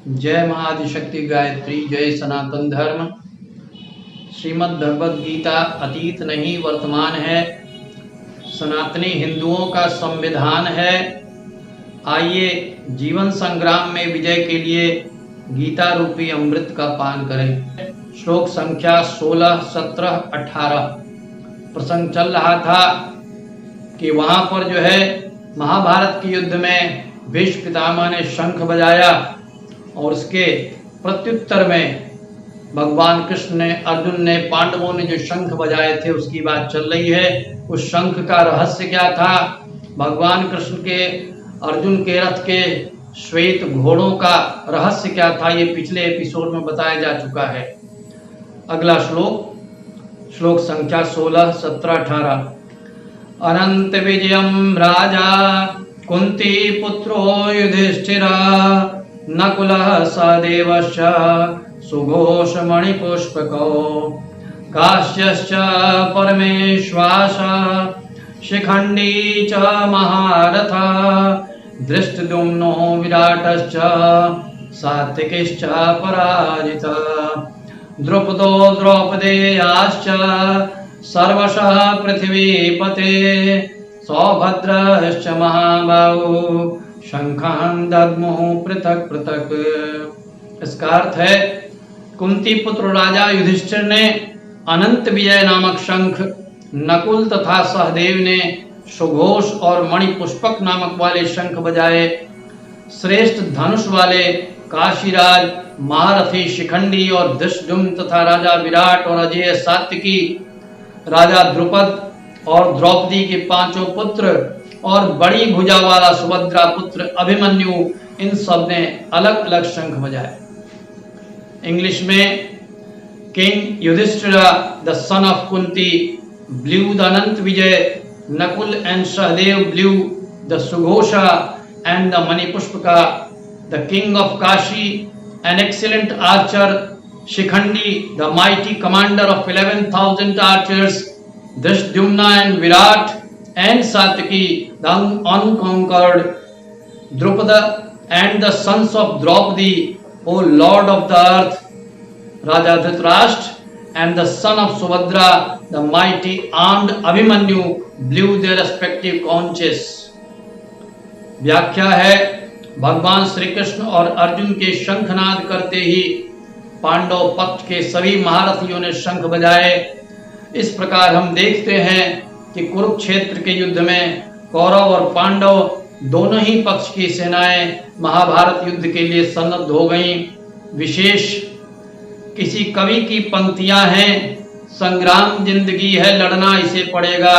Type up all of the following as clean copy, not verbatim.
जय महाआदिशक्ति गायत्री, जय सनातन धर्म। श्रीमद् भगवद गीता अतीत नहीं वर्तमान है, सनातनी हिंदुओं का संविधान है। आइए जीवन संग्राम में विजय के लिए गीता रूपी अमृत का पान करें। श्लोक संख्या 16, 17, 18 प्रसंग चल रहा था कि वहां पर जो है महाभारत के युद्ध में भीष्म पितामह ने शंख बजाया और उसके प्रत्युत्तर में भगवान कृष्ण ने, अर्जुन ने, पांडवों ने जो शंख बजाए थे उसकी बात चल रही है। उस शंख का रहस्य क्या था? भगवान कृष्ण के, अर्जुन के रथ के श्वेत घोड़ों का रहस्य क्या था? ये पिछले एपिसोड में बताया जा चुका है। अगला श्लोक संख्या 16, 17, 18 अनंत विजयम राजा कुंती पुत्रो युधिष्ठिरा नकुलः सहदेवश्च सुघोष मणिपुष्पको काश्यश्च परमेश्वास शिखंडी च महारथा धृष्टद्युम्नो विराटश्च सात्विकिश्च पराजिता द्रुपदो द्रौपदेयाश्च सर्वशः पृथ्वीपते सौभद्रश्च महाबाहु शंखान दद्मुः पृथक पृथक। इसका अर्थ है कुंती पुत्र राजा युधिष्ठिर ने अनंत विजय नामक शंख, नकुल तथा सहदेव ने सुघोष और मणिपुष्पक नामक वाले शंख बजाए। श्रेष्ठ धनुष वाले काशीराज, महारथी शिखंडी और धृष्टद्युम्न तथा राजा विराट और अजय सात्विकी, राजा द्रुपद और द्रौपदी के पांचों पुत्र और बड़ी भुजा वाला सुभद्रा पुत्र अभिमन्यु, इन सब ने अलग अलग शंख बजाए। इंग्लिश में king Yudhishthira the son of Kunti blew the Anantavijaya, Nakul and Sahadev blew the सुघोषा and the Manipushpaka, the king of Kashi an excellent archer, Shikhandi the mighty commander of 11,000 archers, Drishdyumna and Virat and Satyaki the unconquered, Drupada and the sons of Draupadi, O Lord of the earth, Raja Dhritarashtra and the son of Subhadra, the mighty armed Abhimanyu blew their respective conches। व्याख्या है, भगवान श्री कृष्ण और अर्जुन के शंखनाद करते ही पांडव पक्ष के सभी महारथियों ने शंख बजाए। इस प्रकार हम देखते हैं कि कुरुक्षेत्र के युद्ध में कौरव और पांडव दोनों ही पक्ष की सेनाएं महाभारत युद्ध के लिए सन्नद्ध हो गईं। विशेष किसी कवि की पंक्तियां हैं, संग्राम जिंदगी है लड़ना इसे पड़ेगा,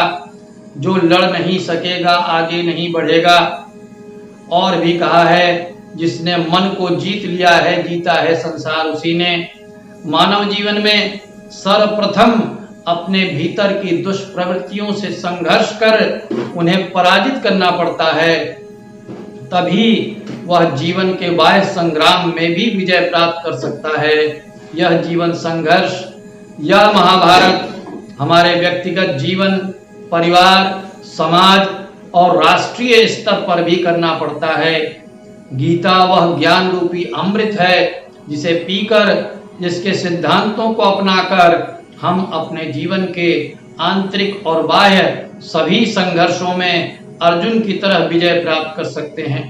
जो लड़ नहीं सकेगा आगे नहीं बढ़ेगा। और भी कहा है, जिसने मन को जीत लिया है जीता है संसार उसी ने। मानव जीवन में सर्वप्रथम अपने भीतर की दुष्प्रवृत्तियों से संघर्ष कर उन्हें पराजित करना पड़ता है, तभी वह जीवन के बाह्य संग्राम में भी विजय प्राप्त कर सकता है। यह जीवन संघर्ष, यह महाभारत हमारे व्यक्तिगत जीवन, परिवार, समाज और राष्ट्रीय स्तर पर भी करना पड़ता है। गीता वह ज्ञान रूपी अमृत है जिसे पीकर, जिसके सिद्धांतों को अपनाकर हम अपने जीवन के आंतरिक और बाह्य सभी संघर्षों में अर्जुन की तरह विजय प्राप्त कर सकते हैं।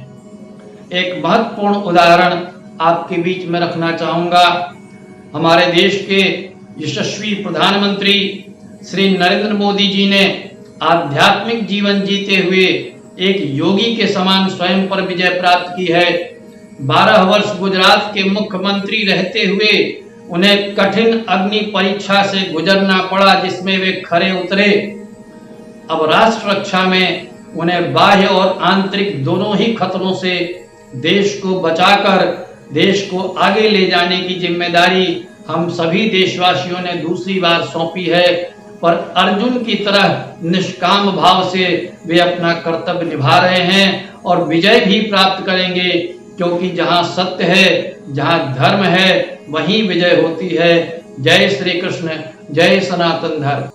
एक महत्वपूर्ण उदाहरण आपके बीच में रखना चाहूंगा। हमारे देश के यशस्वी प्रधानमंत्री श्री नरेंद्र मोदी जी ने आध्यात्मिक जीवन जीते हुए एक योगी के समान स्वयं पर विजय प्राप्त की है। 12 वर्ष गुजरात के मुख्यमंत्री रहते हुए उन्हें कठिन अग्नि परीक्षा से गुजरना पड़ा, जिसमें वे खरे उतरे। अब राष्ट्र रक्षा में उन्हें बाह्य और आंतरिक दोनों ही खतरों से देश को बचाकर देश को आगे ले जाने की जिम्मेदारी हम सभी देशवासियों ने दूसरी बार सौंपी है। पर अर्जुन की तरह निष्काम भाव से वे अपना कर्तव्य निभा रहे हैं और विजय भी प्राप्त करेंगे, क्योंकि जहां सत्य है, जहां धर्म है, वहीं विजय होती है। जय श्री कृष्ण, जय सनातन धर्म।